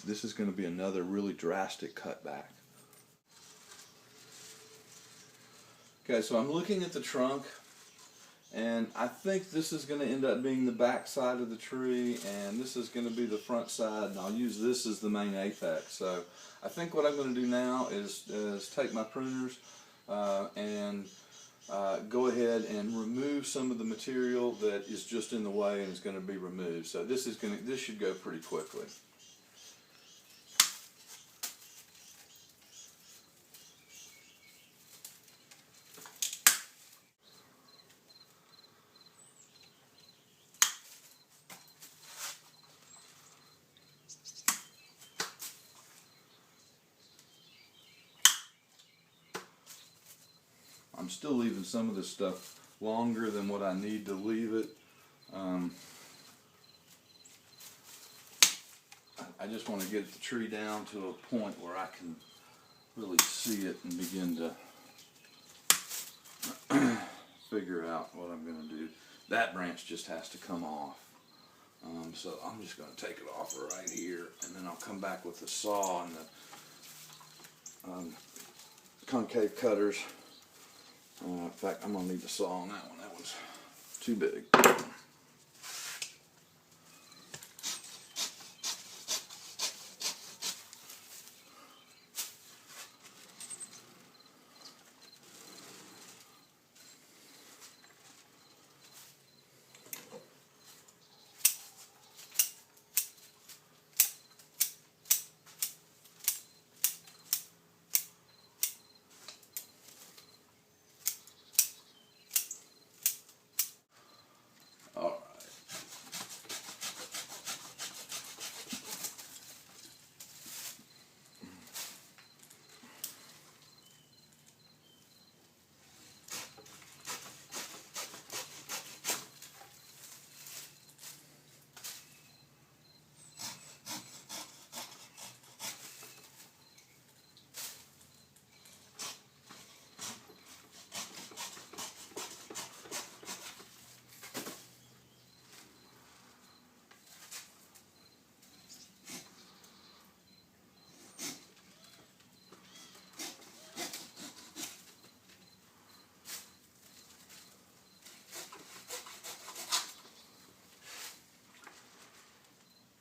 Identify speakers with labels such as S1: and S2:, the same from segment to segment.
S1: This is going to be another really drastic cutback. Okay, so I'm looking at the trunk, and I think this is going to end up being the back side of the tree, and this is going to be the front side, and I'll use this as the main apex. So I think what I'm going to do now is take my pruners and go ahead and remove some of the material that is just in the way and is going to be removed. So this should go pretty quickly. I'm still leaving some of this stuff longer than what I need to leave it. I just want to get the tree down to a point where I can really see it and begin to figure out what I'm going to do. That branch just has to come off. So I'm just going to take it off right here, and then I'll come back with the saw and the concave cutters. In fact, I'm going to need the saw on that one. That one's too big.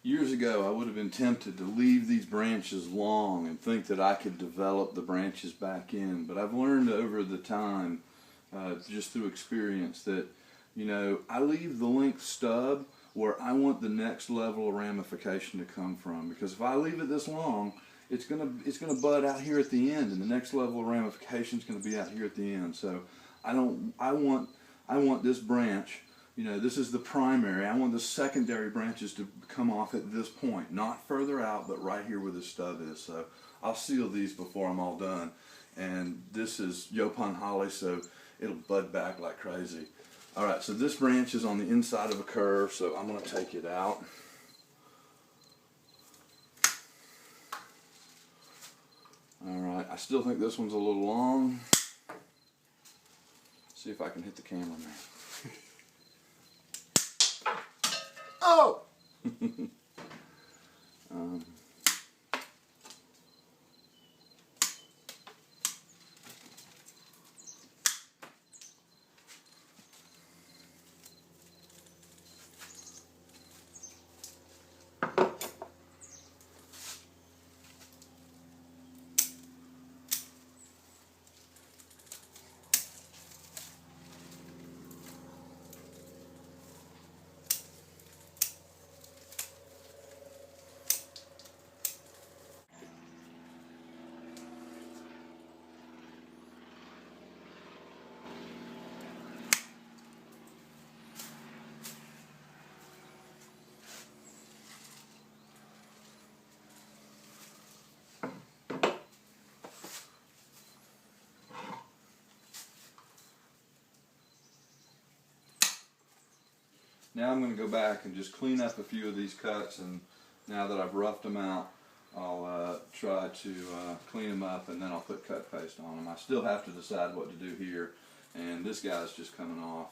S1: Years ago, I would have been tempted to leave these branches long and think that I could develop the branches back in. But I've learned over the time, just through experience, that, you know, I leave the length stub where I want the next level of ramification to come from. Because if I leave it this long, it's gonna bud out here at the end, and the next level of ramification is gonna be out here at the end. So I want this branch. You know, this is the primary. I want the secondary branches to come off at this point, not further out, but right here where the stub is. So I'll seal these before I'm all done. And this is Yopon holly, so it'll bud back like crazy. All right, so this branch is on the inside of a curve, so I'm going to take it out. All right, I still think this one's a little long. See if I can hit the camera, man. Oh! Now I'm going to go back and just clean up a few of these cuts, and now that I've roughed them out, I'll try to clean them up, and then I'll put cut paste on them. I still have to decide what to do here, and this guy's just coming off.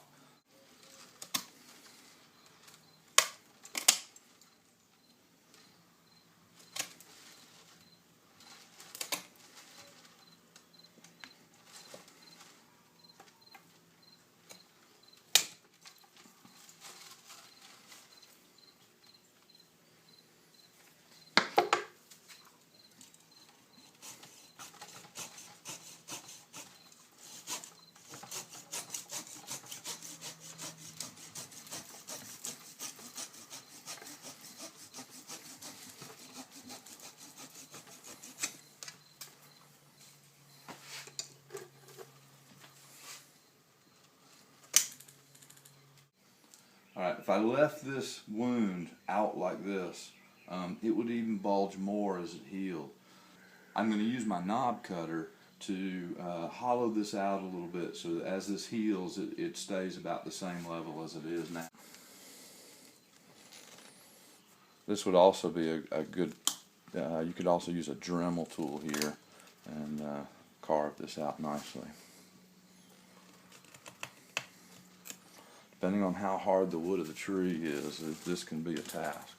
S1: Alright, if I left this wound out like this, it would even bulge more as it healed. I'm going to use my knob cutter to hollow this out a little bit so that as this heals, it stays about the same level as it is now. This would also be a good, you could also use a Dremel tool here and carve this out nicely. Depending on how hard the wood of the tree is, this can be a task.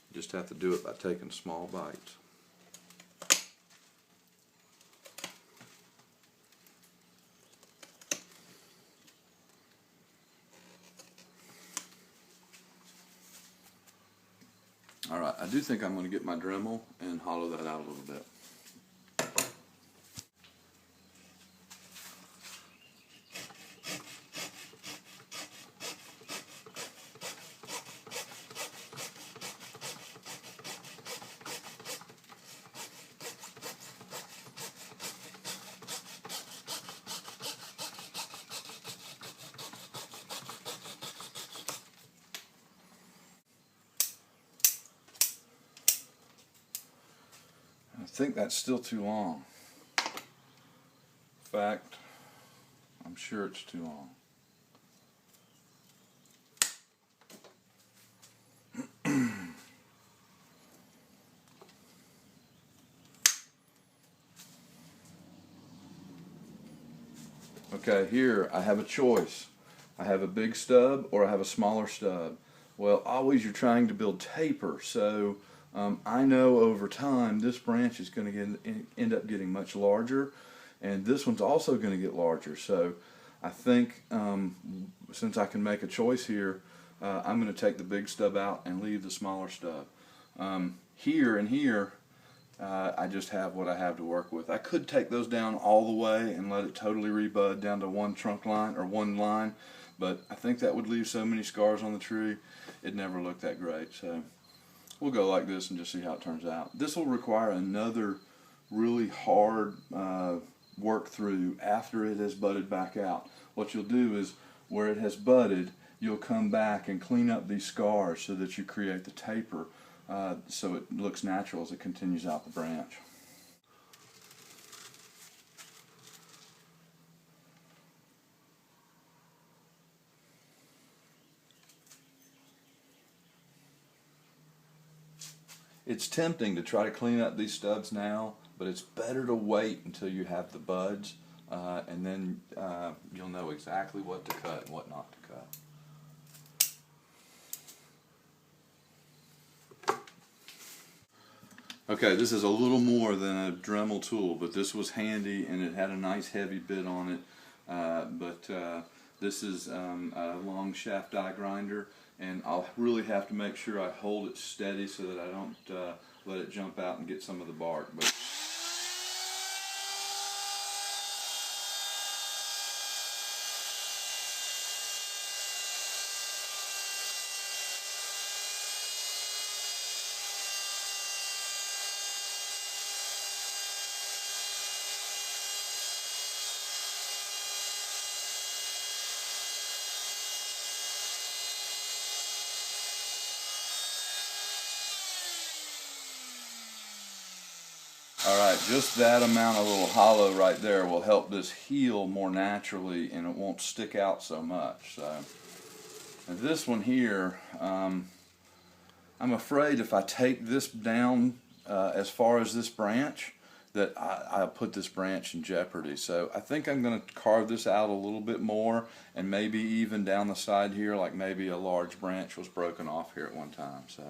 S1: You just have to do it by taking small bites. Alright, I do think I'm going to get my Dremel and hollow that out a little bit. I think that's still too long. In fact, I'm sure it's too long. Okay, here I have a choice. I have a big stub or I have a smaller stub. Well, always you're trying to build taper, so I know over time this branch is going to end up getting much larger, and this one's also going to get larger. So I think since I can make a choice here, I'm going to take the big stub out and leave the smaller stub. Here and here, I just have what I have to work with. I could take those down all the way and let it totally rebud down to one trunk line or one line, but I think that would leave so many scars on the tree, it'd never look that great. So we'll go like this and just see how it turns out. This will require another really hard work through after it has budded back out. What you'll do is where it has budded, you'll come back and clean up these scars so that you create the taper so it looks natural as it continues out the branch. It's tempting to try to clean up these stubs now, but it's better to wait until you have the buds, and then you'll know exactly what to cut and what not to cut. Okay, this is a little more than a Dremel tool, but this was handy and it had a nice heavy bit on it. This is a long shaft die grinder, and I'll really have to make sure I hold it steady so that I don't let it jump out and get some of the bark. But alright, just that amount of little hollow right there will help this heal more naturally and it won't stick out so much. So, and this one here, I'm afraid if I take this down as far as this branch, that I'll put this branch in jeopardy. So I think I'm going to carve this out a little bit more, and maybe even down the side here, like maybe a large branch was broken off here at one time. So.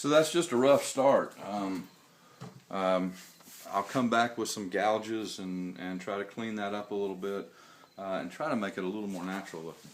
S1: So that's just a rough start. I'll come back with some gouges and try to clean that up a little bit and try to make it a little more natural looking.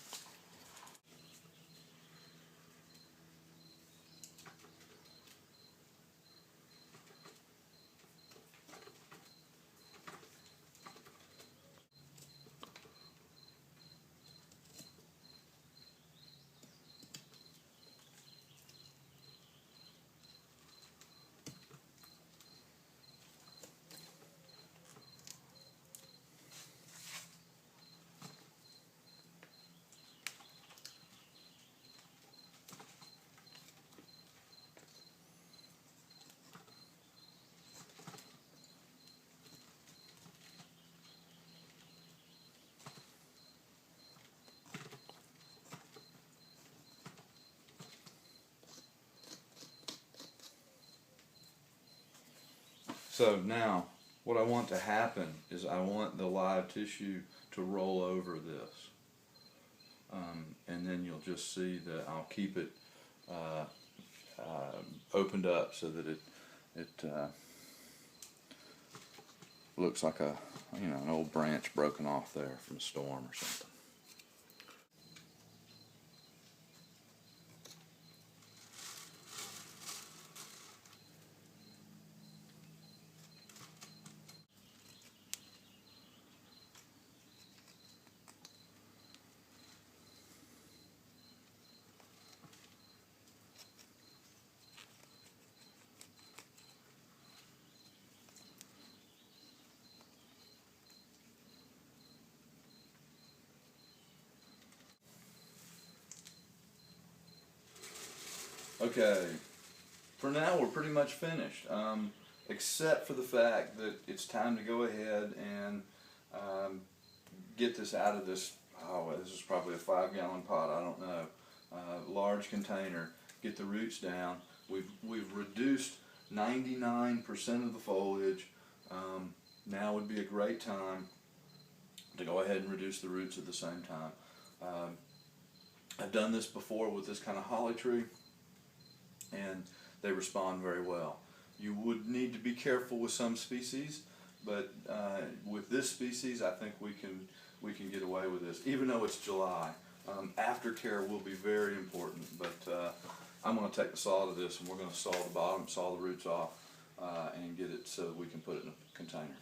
S1: So now, what I want to happen is I want the live tissue to roll over this. And then you'll just see that I'll keep it opened up so that it looks like an old branch broken off there from a storm or something. Okay, for now we're pretty much finished, except for the fact that it's time to go ahead and get this out of this, this is probably a 5-gallon pot, I don't know, large container, get the roots down. We've reduced 99% of the foliage. Now would be a great time to go ahead and reduce the roots at the same time. I've done this before with this kind of holly tree, and they respond very well. You would need to be careful with some species, but with this species, I think we can get away with this, even though it's July. Aftercare will be very important, but I'm going to take the saw to this, and we're going to saw the bottom, saw the roots off, and get it so we can put it in a container.